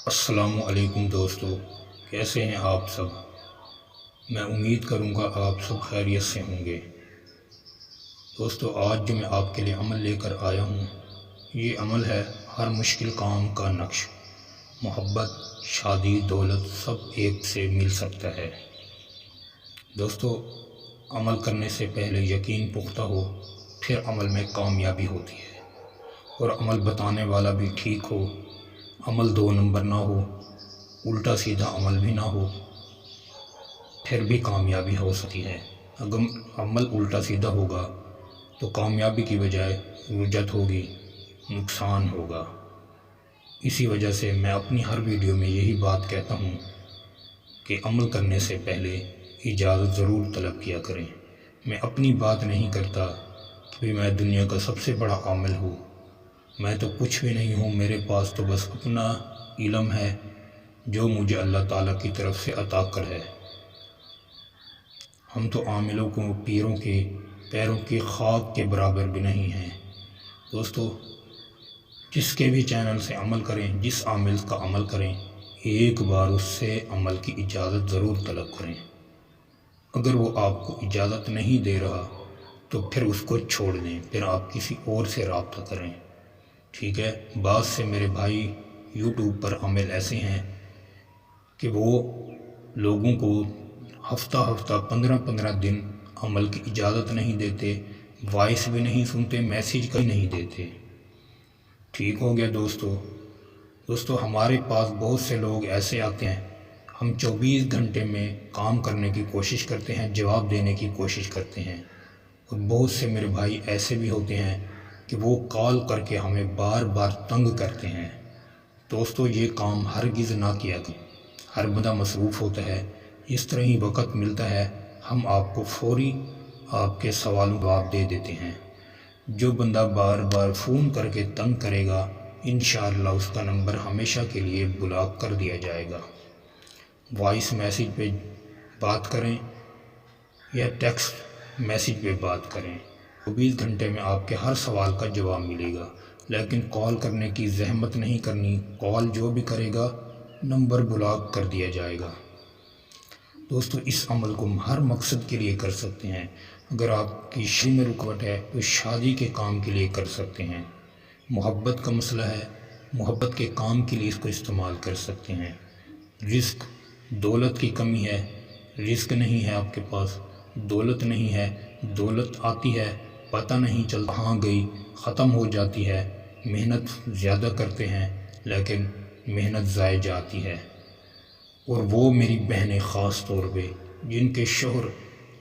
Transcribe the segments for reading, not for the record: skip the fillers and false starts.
السلام علیکم دوستو، کیسے ہیں آپ سب؟ میں امید کروں گا آپ سب خیریت سے ہوں گے۔ دوستو، آج جو میں آپ کے لیے عمل لے کر آیا ہوں، یہ عمل ہے ہر مشکل کام کا نقش۔ محبت، شادی، دولت سب ایک سے مل سکتا ہے۔ دوستو، عمل کرنے سے پہلے یقین پختہ ہو، پھر عمل میں کامیابی ہوتی ہے۔ اور عمل بتانے والا بھی ٹھیک ہو، عمل 2 نمبر نہ ہو، الٹا سیدھا عمل بھی نہ ہو، پھر بھی کامیابی ہو سکتی ہے۔ اگر عمل الٹا سیدھا ہوگا تو کامیابی کی بجائے رجت ہوگی، نقصان ہوگا۔ اسی وجہ سے میں اپنی ہر ویڈیو میں یہی بات کہتا ہوں کہ عمل کرنے سے پہلے اجازت ضرور طلب کیا کریں۔ میں اپنی بات نہیں کرتا کہ میں دنیا کا سب سے بڑا عامل ہوں، میں تو کچھ بھی نہیں ہوں، میرے پاس تو بس اپنا علم ہے جو مجھے اللہ تعالیٰ کی طرف سے عطا کر ہے۔ ہم تو عاملوں کو پیروں کے پیروں کی خاک کے برابر بھی نہیں ہیں۔ دوستو، جس کے بھی چینل سے عمل کریں، جس عامل کا عمل کریں، ایک بار اس سے عمل کی اجازت ضرور طلب کریں۔ اگر وہ آپ کو اجازت نہیں دے رہا تو پھر اس کو چھوڑ دیں، پھر آپ کسی اور سے رابطہ کریں، ٹھیک ہے؟ بعض سے میرے بھائی یوٹیوب پر عامل ایسے ہیں کہ وہ لوگوں کو ہفتہ 15 دن عمل کی اجازت نہیں دیتے، وائس بھی نہیں سنتے، میسیج کہیں نہیں دیتے۔ ٹھیک ہو گیا دوستو، ہمارے پاس بہت سے لوگ ایسے آتے ہیں، ہم 24 گھنٹے میں کام کرنے کی کوشش کرتے ہیں، جواب دینے کی کوشش کرتے ہیں، اور بہت سے میرے بھائی ایسے بھی ہوتے ہیں کہ وہ کال کر کے ہمیں بار بار تنگ کرتے ہیں۔ دوستو، یہ کام ہرگز نہ کیا کریں۔ ہر بندہ مصروف ہوتا ہے، اس طرح ہی وقت ملتا ہے ہم آپ کو فوری آپ کے سوالوں کا جواب دے دیتے ہیں۔ جو بندہ بار بار فون کر کے تنگ کرے گا، انشاءاللہ اس کا نمبر ہمیشہ کے لیے بلاک کر دیا جائے گا۔ وائس میسیج پہ بات کریں یا ٹیکسٹ میسیج پہ بات کریں، 24 گھنٹے میں آپ کے ہر سوال کا جواب ملے گا، لیکن کال کرنے کی زحمت نہیں کرنی۔ کال جو بھی کرے گا، نمبر بلاک کر دیا جائے گا۔ دوستو، اس عمل کو ہم ہر مقصد کے لیے کر سکتے ہیں۔ اگر آپ کی شادی میں رکاوٹ ہے تو شادی کے کام کے لیے کر سکتے ہیں۔ محبت کا مسئلہ ہے، محبت کے کام کے لیے اس کو استعمال کر سکتے ہیں۔ رزق، دولت کی کمی ہے، رزق نہیں ہے آپ کے پاس، دولت نہیں ہے، دولت آتی ہے پتہ نہیں چلتا کہاں گئی، ختم ہو جاتی ہے، محنت زیادہ کرتے ہیں لیکن محنت ضائع جاتی ہے۔ اور وہ میری بہنیں خاص طور پہ جن کے شوہر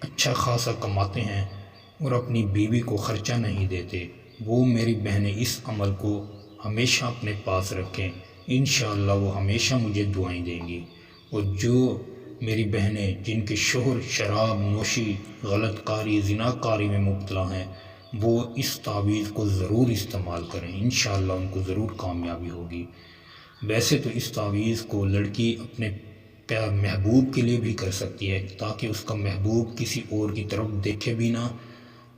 اچھا خاصا کماتے ہیں اور اپنی بیوی کو خرچہ نہیں دیتے، وہ میری بہنیں اس عمل کو ہمیشہ اپنے پاس رکھیں، انشاءاللہ وہ ہمیشہ مجھے دعائیں دیں گی۔ اور جو میری بہنیں جن کے شوہر شراب نوشی، غلط کاری، زنا کاری میں مبتلا ہیں، وہ اس تعویذ کو ضرور استعمال کریں، انشاءاللہ ان کو ضرور کامیابی ہوگی۔ ویسے تو اس تعویذ کو لڑکی اپنے محبوب کے لیے بھی کر سکتی ہے، تاکہ اس کا محبوب کسی اور کی طرف دیکھے بھی نہ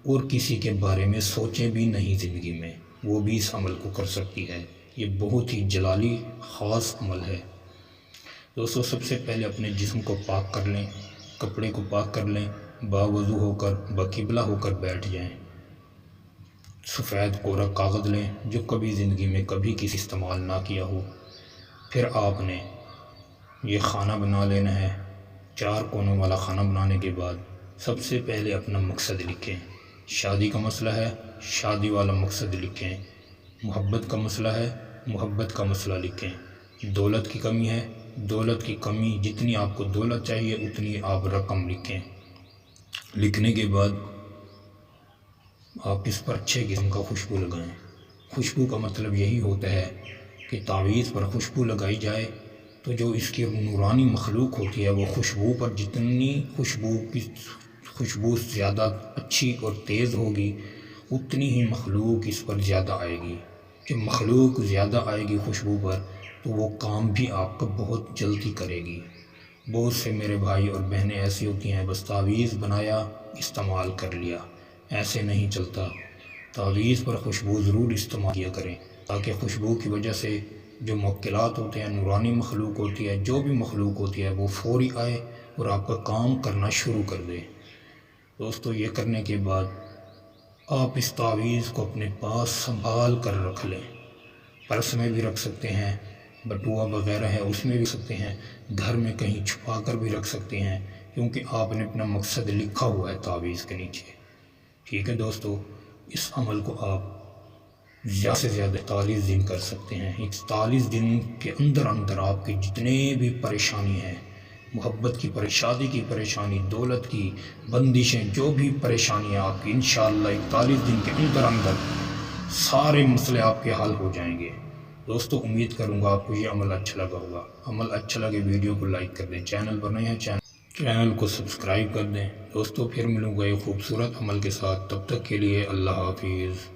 اور کسی کے بارے میں سوچے بھی نہیں زندگی میں، وہ بھی اس عمل کو کر سکتی ہے۔ یہ بہت ہی جلالی خاص عمل ہے۔ دوستو، سب سے پہلے اپنے جسم کو پاک کر لیں، کپڑے کو پاک کر لیں، باوضو ہو کر باقبلہ ہو کر بیٹھ جائیں۔ سفید کوڑا کاغذ لیں جو کبھی زندگی میں کبھی کسی استعمال نہ کیا ہو۔ پھر آپ نے یہ کھانا بنا لینا ہے۔ 4 کونوں والا کھانا بنانے کے بعد سب سے پہلے اپنا مقصد لکھیں۔ شادی کا مسئلہ ہے، شادی والا مقصد لکھیں۔ محبت کا مسئلہ ہے، محبت کا مسئلہ لکھیں۔ دولت کی کمی ہے، دولت کی کمی، جتنی آپ کو دولت چاہیے اتنی آپ رقم لکھیں۔ لکھنے کے بعد آپ اس پر اچھے قسم کا خوشبو لگائیں۔ خوشبو کا مطلب یہی ہوتا ہے کہ تعویذ پر خوشبو لگائی جائے تو جو اس کی نورانی مخلوق ہوتی ہے، وہ خوشبو پر جتنی خوشبو زیادہ اچھی اور تیز ہوگی، اتنی ہی مخلوق اس پر زیادہ آئے گی۔ جب مخلوق زیادہ آئے گی خوشبو پر تو وہ کام بھی آپ کا بہت جلدی کرے گی۔ بہت سے میرے بھائی اور بہنیں ایسی ہوتی ہیں، بس تعویذ بنایا، استعمال کر لیا، ایسے نہیں چلتا۔ تعویذ پر خوشبو ضرور استعمال کیا کریں، تاکہ خوشبو کی وجہ سے جو موکلات ہوتے ہیں، نورانی مخلوق ہوتی ہے، جو بھی مخلوق ہوتی ہے، وہ فوری آئے اور آپ کا کام کرنا شروع کر دے۔ دوستو یہ کرنے کے بعد آپ اس تعویذ کو اپنے پاس سنبھال کر رکھ لیں، پرس میں بھی رکھ سکتے ہیں، بٹوا وغیرہ ہے اس میں بھی رکھ سکتے ہیں، گھر میں کہیں چھپا کر بھی رکھ سکتے ہیں، کیونکہ آپ نے اپنا مقصد لکھا ہوا ہے تعویذ کے نیچے۔ ٹھیک ہے دوستو، اس عمل کو آپ زیادہ سے زیادہ 41 دن کر سکتے ہیں۔ 41 دن کے اندر اندر آپ کی جتنے بھی پریشانی ہیں، محبت کی شادی کی پریشانی، دولت کی بندشیں، جو بھی پریشانی ہے آپ کی، انشاءاللہ 41 دن کے اندر اندر سارے مسئلے آپ کے حل ہو جائیں گے۔ دوستو امید کروں گا آپ کو یہ عمل اچھا لگا ہوگا۔ عمل اچھا لگے ویڈیو کو لائک کر دیں، چینل پر نئے ہیں چینل کو سبسکرائب کر دیں۔ دوستو پھر ملوں گا ایک خوبصورت عمل کے ساتھ، تب تک کے لیے اللہ حافظ۔